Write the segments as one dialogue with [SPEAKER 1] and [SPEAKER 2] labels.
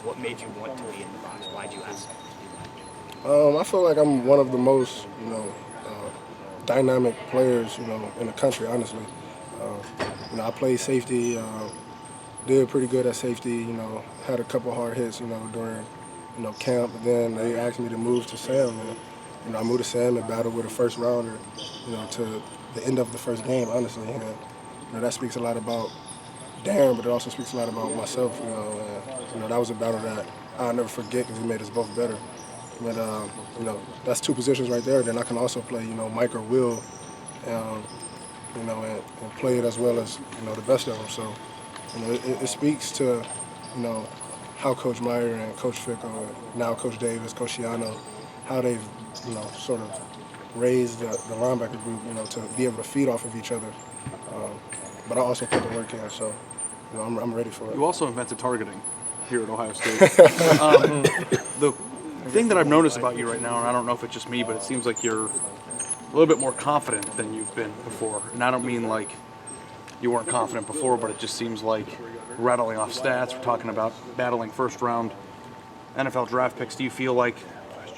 [SPEAKER 1] What made you want to be in the box? Why'd you ask?
[SPEAKER 2] I feel like I'm one of the most, dynamic players, in the country. Honestly, I played safety, did pretty good at safety. Had a couple hard hits, during, camp. But then they asked me to move to Sam, and I moved to Sam and battled with a first rounder, to the end of the first game. Honestly, and that speaks a lot about Darren, but it also speaks a lot about myself. And, that was a battle that I'll never forget because it made us both better. But that's two positions right there. Then I can also play, Mike or Will, um, and play it as well as the best of them. So it speaks to you know how Coach Meyer and Coach Fickle, and now Coach Davis, Coach Shiano, how they've sort of raised the linebacker group, to be able to feed off of each other. Um, but I also put the work in, so I'm ready for it.
[SPEAKER 3] You also invented targeting here at Ohio State. The thing that I've noticed about you right now, and I don't know if it's just me, but it seems like you're a little bit more confident than you've been before. And I don't mean like you weren't confident before, but it just seems like rattling off stats. We're talking about battling first round NFL draft picks. Do you feel like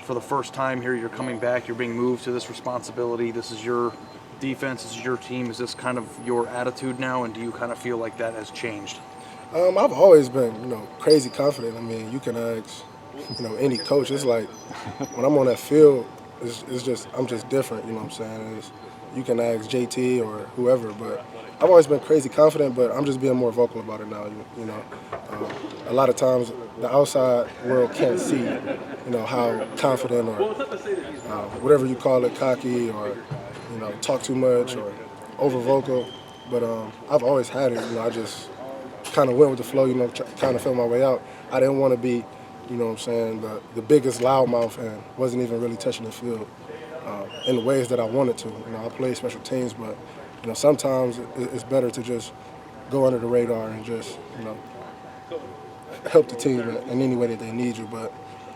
[SPEAKER 3] for the first time here you're coming back, you're being moved to this responsibility, this is your defense, this is your team? Is this kind of your attitude now, and do you kind of feel like that has changed?
[SPEAKER 2] I've always been, crazy confident. I mean, you can ask, any coach. It's like when I'm on that field, it's just I'm just different. You know what I'm saying? You can ask JT or whoever, but I've always been crazy confident. But I'm just being more vocal about it now. A lot of times the outside world can't see, how confident or whatever you call it, cocky or talk too much or over vocal. But I've always had it. I just kind of went with the flow, kind of felt my way out. I didn't want to be, what I'm saying, the biggest loudmouth and wasn't even really touching the field in the ways that I wanted to. I played special teams, but, sometimes it's better to just go under the radar and just, help the team in any way that they need you. But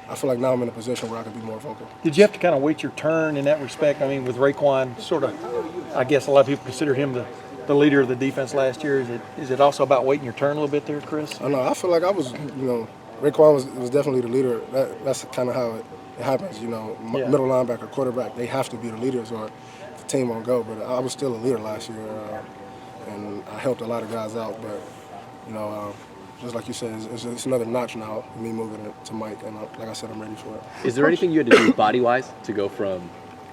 [SPEAKER 2] I feel like now I'm in a position where I can be more vocal.
[SPEAKER 4] Did you have to kind of wait your turn in that respect? I mean, with Raekwon, sort of, I guess a lot of people consider him the leader of the defense last year. Is it also about waiting your turn a little bit there, Chris?
[SPEAKER 2] I know. I feel like I was, Raekwon was definitely the leader. That's kind of how it happens. Middle linebacker, quarterback, they have to be the leaders or the team won't go. But I was still a leader last year, and I helped a lot of guys out. But just like you said, it's another notch now. Me moving it to Mike, and like I said, I'm ready for it.
[SPEAKER 5] Is there anything you had to do body-wise to go from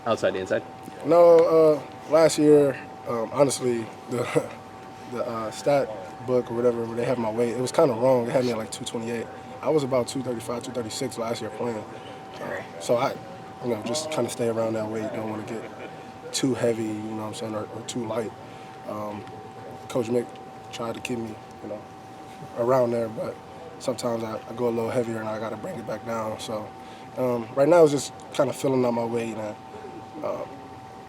[SPEAKER 5] outside to inside?
[SPEAKER 2] No, last year, honestly, the stat book or whatever, where they have my weight, it was kind of wrong. They had me at like 228. I was about 235, 236 last year playing. So I, just kind of stay around that weight. Don't want to get too heavy, what I'm saying, or too light. Coach Mick tried to keep me, around there, but sometimes I go a little heavier and I got to bring it back down. So right now it's just kind of filling out my weight and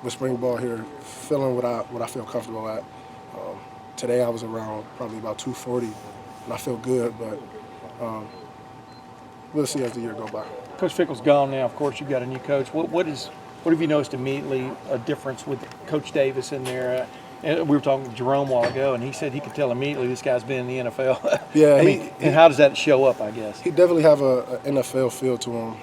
[SPEAKER 2] with spring ball here, feeling what I feel comfortable at. Today I was around probably about 240, and I feel good, but we'll see as the year go by.
[SPEAKER 4] Coach Fickle's gone now. Of course, you've got a new coach. What have you noticed immediately a difference with Coach Davis in there? And we were talking to Jerome a while ago, and he said he could tell immediately this guy's been in the NFL.
[SPEAKER 2] Yeah,
[SPEAKER 4] and how does that show up, I guess?
[SPEAKER 2] He definitely have a NFL feel to him.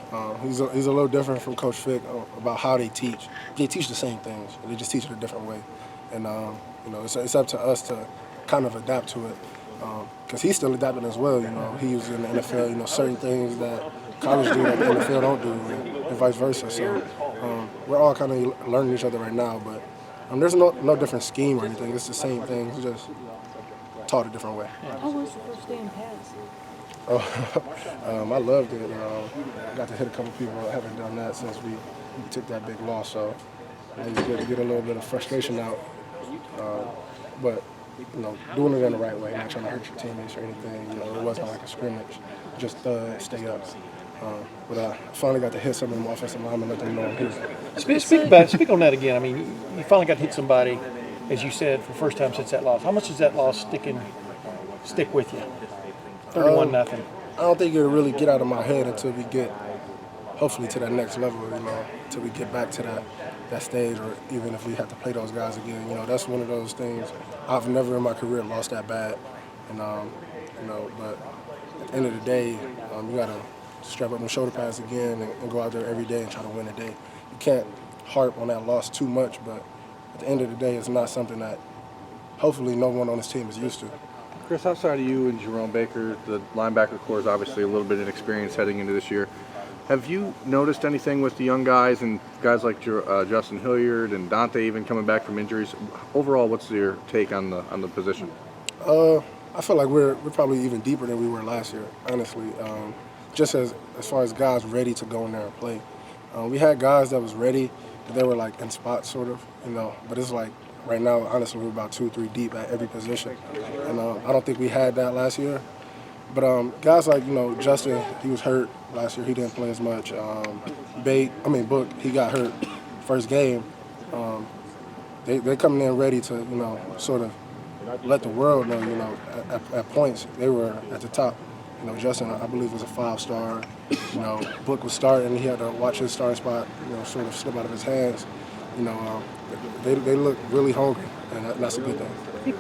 [SPEAKER 2] He's a little different from Coach Fick about how they teach. They teach the same things, they just teach it a different way. And it's up to us to kind of adapt to it, because he's still adapting as well. He was in the NFL. Certain things that college do that the NFL don't do, and vice versa. So we're all kind of learning each other right now, but. There's no different scheme or anything. It's the same thing. It's just taught a different way.
[SPEAKER 6] How was the first day in pads?
[SPEAKER 2] I loved it. I got to hit a couple people. I haven't done that since we took that big loss. So it was good to get a little bit of frustration out. But doing it in the right way, not trying to hurt your teammates or anything. It wasn't like a scrimmage. Just stay up. But I finally got to hit some of them offensive linemen, let them know I'm here.
[SPEAKER 4] Speak on that again. I mean, you finally got to hit somebody, as you said, for the first time since that loss. How much does that loss stick with you? 31-0.
[SPEAKER 2] I don't think it'll really get out of my head until we get, hopefully, to that next level. Until we get back to that stage, or even if we have to play those guys again. That's one of those things. I've never in my career lost that bad, and but. At the end of the day, You got to strap up them shoulder pads again and go out there every day and try to win a day. You can't harp on that loss too much, but at the end of the day, it's not something that hopefully no one on this team is used to.
[SPEAKER 7] Chris, outside of you and Jerome Baker, the linebacker core is obviously a little bit inexperienced heading into this year. Have you noticed anything with the young guys and guys like Justin Hilliard and Dante even coming back from injuries? Overall, what's your take on the position?
[SPEAKER 2] I feel like we're probably even deeper than we were last year, honestly. Just as far as guys ready to go in there and play. We had guys that was ready, but they were like in spots sort of, but it's like right now, honestly, we're about 2 or 3 deep at every position. And I don't think we had that last year. But guys like, Justin, he was hurt last year. He didn't play as much. Book, he got hurt first game. They coming in ready to, sort of let the world know, at points they were at the top. Justin, I believe, was a 5-star. Book was starting. He had to watch his starting spot, sort of slip out of his hands. They look really hungry, and that's a good thing.
[SPEAKER 6] Hey,